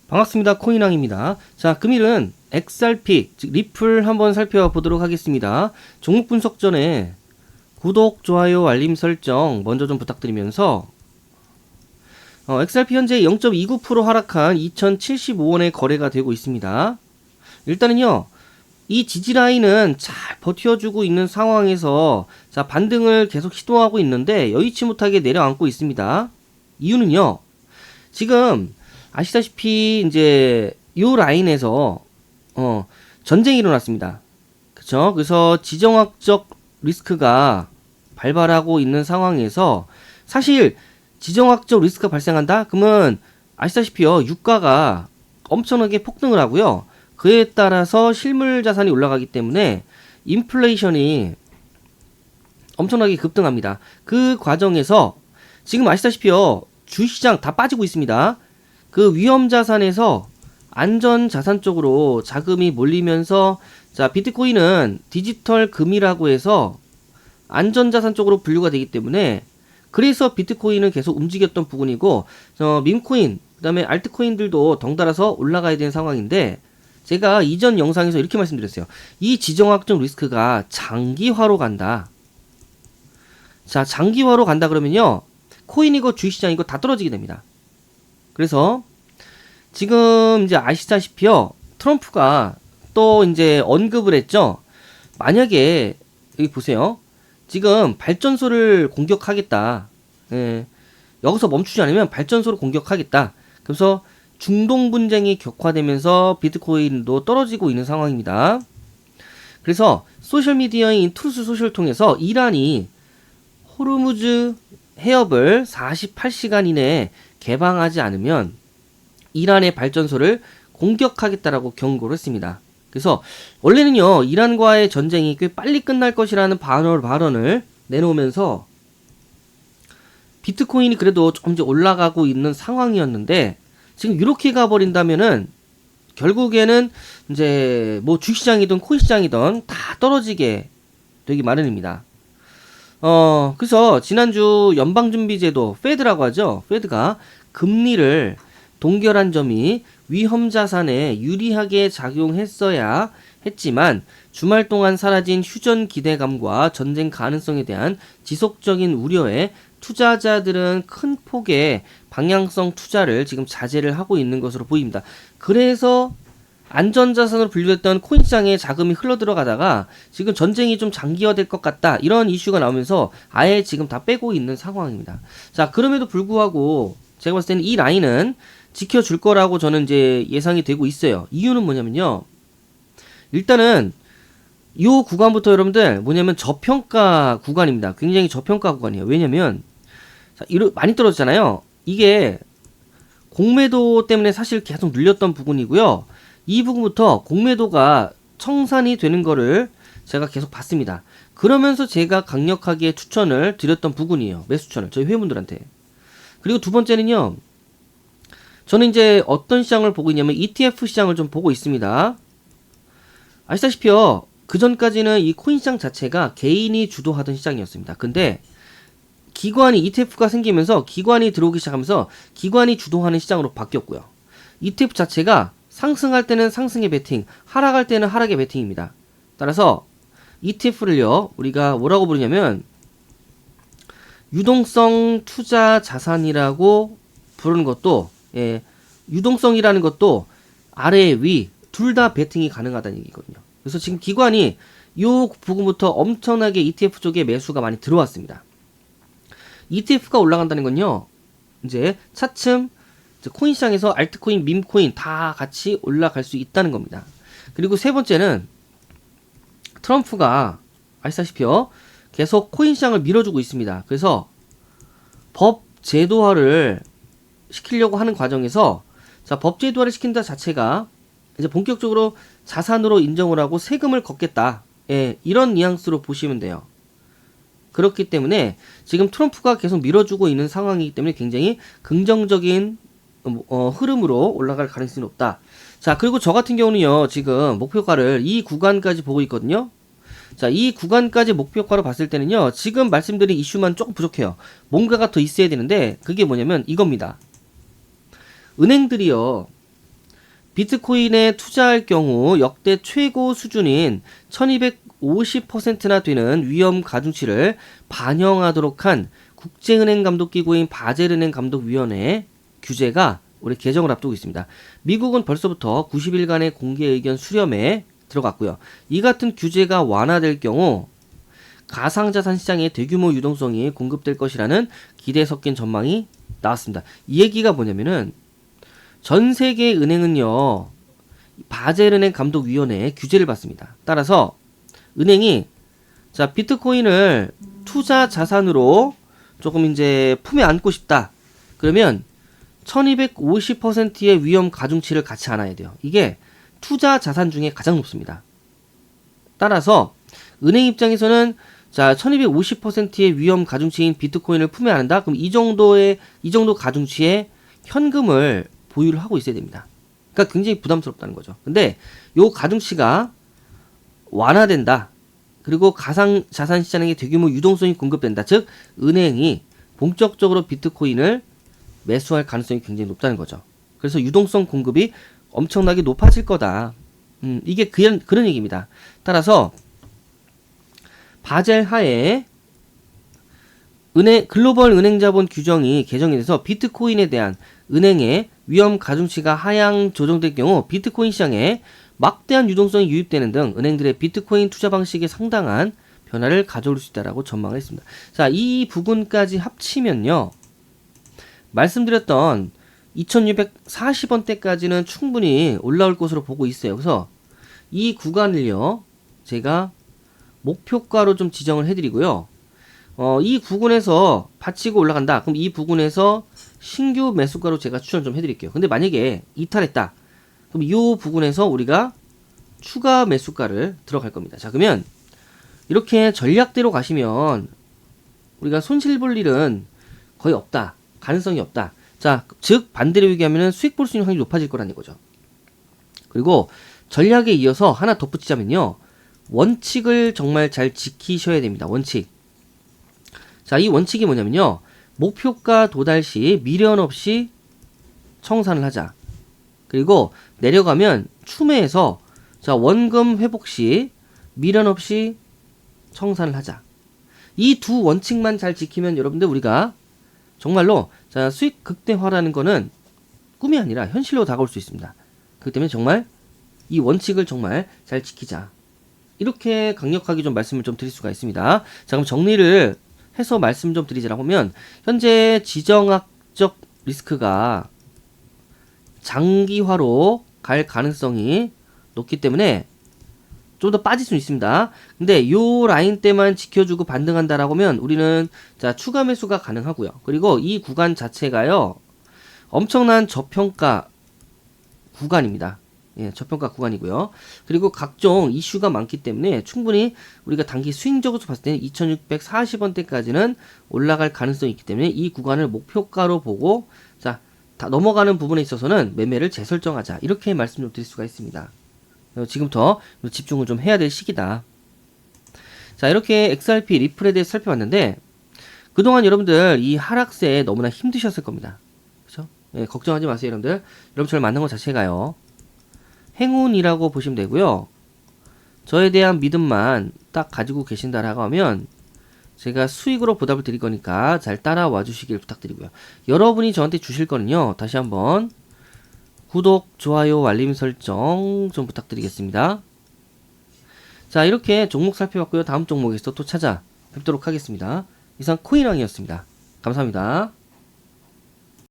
반갑습니다. 코인왕입니다. 자, 금일은 XRP, 즉 리플 한번 살펴보도록 하겠습니다. 종목 분석 전에 구독, 좋아요, 알림 설정 먼저 좀 부탁드리면서 XRP 현재 0.29% 하락한 2075원에 거래가 되고 있습니다. 일단은요, 이 지지라인은 잘 버텨주고 있는 상황에서 자, 반등을 계속 시도하고 있는데 여의치 못하게 내려앉고 있습니다. 이유는요, 지금 아시다시피 이제 요 라인에서 전쟁이 일어났습니다. 그쵸? 그래서 지정학적 리스크가 발발하고 있는 상황에서 사실 지정학적 리스크가 발생한다? 그러면 아시다시피요, 유가가 엄청나게 폭등을 하고요. 그에 따라서 실물 자산이 올라가기 때문에 인플레이션이 엄청나게 급등합니다. 그 과정에서 지금 아시다시피요, 주시장 다 빠지고 있습니다. 그 위험 자산에서 안전 자산 쪽으로 자금이 몰리면서 자, 비트코인은 디지털 금이라고 해서 안전 자산 쪽으로 분류가 되기 때문에 그래서 비트코인은 계속 움직였던 부분이고 밈코인 그다음에 알트코인들도 덩달아서 올라가야 되는 상황인데 제가 이전 영상에서 이렇게 말씀드렸어요. 이 지정학적 리스크가 장기화로 간다. 자, 장기화로 간다 그러면요, 코인이고 주식시장이고 다 떨어지게 됩니다. 그래서 지금 이제 아시다시피요, 트럼프가 또 이제 언급을 했죠. 만약에 여기 보세요. 지금 발전소를 공격하겠다. 예, 여기서 멈추지 않으면 발전소를 공격하겠다. 그래서 중동 분쟁이 격화되면서 비트코인도 떨어지고 있는 상황입니다. 그래서 소셜미디어인 트루스 소셜을 통해서 이란이 호르무즈 해협을 48시간 이내에 개방하지 않으면 이란의 발전소를 공격하겠다라고 경고를 했습니다. 그래서 원래는요, 이란과의 전쟁이 꽤 빨리 끝날 것이라는 발언을 내놓으면서 비트코인이 그래도 조금씩 올라가고 있는 상황이었는데 지금 이렇게 가버린다면은 결국에는 이제 뭐 주시장이든 코인시장이든 다 떨어지게 되기 마련입니다. 그래서 지난주 연방준비제도 페드라고 하죠. 페드가 금리를 동결한 점이 위험자산에 유리하게 작용했어야 했지만 주말 동안 사라진 휴전 기대감과 전쟁 가능성에 대한 지속적인 우려에 투자자들은 큰 폭의 방향성 투자를 지금 자제를 하고 있는 것으로 보입니다. 그래서 안전자산으로 분류했던 코인시장에 자금이 흘러들어가다가 지금 전쟁이 좀 장기화될 것 같다, 이런 이슈가 나오면서 아예 지금 다 빼고 있는 상황입니다. 자, 그럼에도 불구하고 제가 봤을 때는 이 라인은 지켜줄 거라고 저는 이제 예상이 되고 있어요. 이유는 뭐냐면요, 일단은 이 구간부터 여러분들 뭐냐면 저평가 구간입니다. 굉장히 저평가 구간이에요. 왜냐면 자, 많이 떨어졌잖아요. 이게 공매도 때문에 사실 계속 눌렸던 부분이고요. 이 부분부터 공매도가 청산이 되는 거를 제가 계속 봤습니다. 그러면서 제가 강력하게 추천을 드렸던 부분이에요. 매수추천을 저희 회원분들한테. 그리고 두 번째는요, 저는 이제 어떤 시장을 보고 있냐면 ETF 시장을 좀 보고 있습니다. 아시다시피요, 그 전까지는 이 코인 시장 자체가 개인이 주도하던 시장이었습니다. 근데 기관이 ETF가 생기면서 기관이 들어오기 시작하면서 기관이 주도하는 시장으로 바뀌었고요. ETF 자체가 상승할 때는 상승의 베팅, 하락할 때는 하락의 베팅입니다. 따라서 ETF를요, 우리가 뭐라고 부르냐면 유동성 투자 자산이라고 부르는 것도, 예, 유동성이라는 것도 아래 위 둘 다 베팅이 가능하다는 얘기거든요. 그래서 지금 기관이 요 부분부터 엄청나게 ETF 쪽에 매수가 많이 들어왔습니다. ETF가 올라간다는 건요, 이제 차츰 코인 시장에서 알트코인, 밈코인 다 같이 올라갈 수 있다는 겁니다. 그리고 세 번째는 트럼프가 아시다시피요, 계속 코인 시장을 밀어주고 있습니다. 그래서 법 제도화를 시키려고 하는 과정에서 자, 법 제도화를 시킨다 자체가 이제 본격적으로 자산으로 인정을 하고 세금을 걷겠다, 예, 이런 뉘앙스로 보시면 돼요. 그렇기 때문에 지금 트럼프가 계속 밀어주고 있는 상황이기 때문에 굉장히 긍정적인 흐름으로 올라갈 가능성이 높다. 자, 그리고 저 같은 경우는요, 지금 목표가를 이 구간까지 보고 있거든요. 자, 이 구간까지 목표가로 봤을 때는요, 지금 말씀드린 이슈만 조금 부족해요. 뭔가가 더 있어야 되는데 그게 뭐냐면 이겁니다. 은행들이요, 비트코인에 투자할 경우 역대 최고 수준인 1250%나 되는 위험 가중치를 반영하도록 한 국제은행 감독기구인 바젤은행 감독위원회 규제가 올해 개정을 앞두고 있습니다. 미국은 벌써부터 90일간의 공개 의견 수렴에 들어갔고요. 이 같은 규제가 완화될 경우 가상자산 시장에 대규모 유동성이 공급될 것이라는 기대 섞인 전망이 나왔습니다. 이 얘기가 뭐냐면은 전 세계 은행은요, 바젤은행 감독위원회의 규제를 받습니다. 따라서 은행이 자 비트코인을 투자 자산으로 조금 이제 품에 안고 싶다. 그러면 1250%의 위험 가중치를 같이 안아야 돼요. 이게 투자 자산 중에 가장 높습니다. 따라서 은행 입장에서는 자 1250%의 위험 가중치인 비트코인을 품에 안는다. 그럼 이 정도 가중치의 현금을 보유를 하고 있어야 됩니다. 그러니까 굉장히 부담스럽다는 거죠. 근데 요 가중치가 완화된다. 그리고 가상 자산 시장에 대규모 유동성이 공급된다. 즉 은행이 본격적으로 비트코인을 매수할 가능성이 굉장히 높다는 거죠. 그래서 유동성 공급이 엄청나게 높아질 거다. 이게 그런 얘기입니다. 따라서 바젤 하에 글로벌 은행자본 규정이 개정이 돼서 비트코인에 대한 은행의 위험 가중치가 하향 조정될 경우 비트코인 시장에 막대한 유동성이 유입되는 등 은행들의 비트코인 투자 방식에 상당한 변화를 가져올 수 있다라고 전망을 했습니다. 자, 이 부분까지 합치면요. 말씀드렸던 2640원대까지는 충분히 올라올 것으로 보고 있어요. 그래서 이 구간을요. 제가 목표가로 좀 지정을 해드리고요. 이 부분에서 받치고 올라간다. 그럼 이 부분에서 신규 매수가로 제가 추천 좀 해드릴게요. 근데 만약에 이탈했다. 그럼 이 부분에서 우리가 추가 매수가를 들어갈 겁니다. 자, 그러면 이렇게 전략대로 가시면 우리가 손실 볼 일은 거의 없다. 가능성이 없다. 자, 즉 반대로 얘기하면 수익 볼 수 있는 확률이 높아질 거라는 거죠. 그리고 전략에 이어서 하나 덧붙이자면요. 원칙을 정말 잘 지키셔야 됩니다. 원칙. 자, 이 원칙이 뭐냐면요. 목표가 도달 시 미련 없이 청산을 하자. 그리고 내려가면 추매해서 자, 원금 회복 시 미련 없이 청산을 하자. 이 두 원칙만 잘 지키면 여러분들 우리가 정말로 자, 수익 극대화라는 거는 꿈이 아니라 현실로 다가올 수 있습니다. 그렇기 때문에 정말 이 원칙을 정말 잘 지키자. 이렇게 강력하게 좀 말씀을 좀 드릴 수가 있습니다. 자, 그럼 정리를 해서 말씀 좀 드리자라고 하면 현재 지정학적 리스크가 장기화로 갈 가능성이 높기 때문에 좀 더 빠질 수 있습니다. 근데 요 라인 때만 지켜주고 반등한다라고 하면 우리는 자 추가 매수가 가능하고요. 그리고 이 구간 자체가요 엄청난 저평가 구간입니다. 예, 저평가 구간이고요. 그리고 각종 이슈가 많기 때문에 충분히 우리가 단기 스윙적으로 봤을 때는 2640원대까지는 올라갈 가능성이 있기 때문에 이 구간을 목표가로 보고 자, 다 넘어가는 부분에 있어서는 매매를 재설정하자. 이렇게 말씀 좀 드릴 수가 있습니다. 지금부터 집중을 좀 해야 될 시기다. 자, 이렇게 XRP 리플에 대해서 살펴봤는데 그동안 여러분들 이 하락세에 너무나 힘드셨을 겁니다. 그렇죠? 예, 걱정하지 마세요, 여러분들. 여러분 저를 만난 것 자체가요. 행운이라고 보시면 되고요. 저에 대한 믿음만 딱 가지고 계신다라고 하면 제가 수익으로 보답을 드릴 거니까 잘 따라와 주시길 부탁드리고요. 여러분이 저한테 주실 거는요. 다시 한번 구독, 좋아요, 알림 설정 좀 부탁드리겠습니다. 자, 이렇게 종목 살펴봤고요. 다음 종목에서 또 찾아뵙도록 하겠습니다. 이상 코인왕이었습니다. 감사합니다.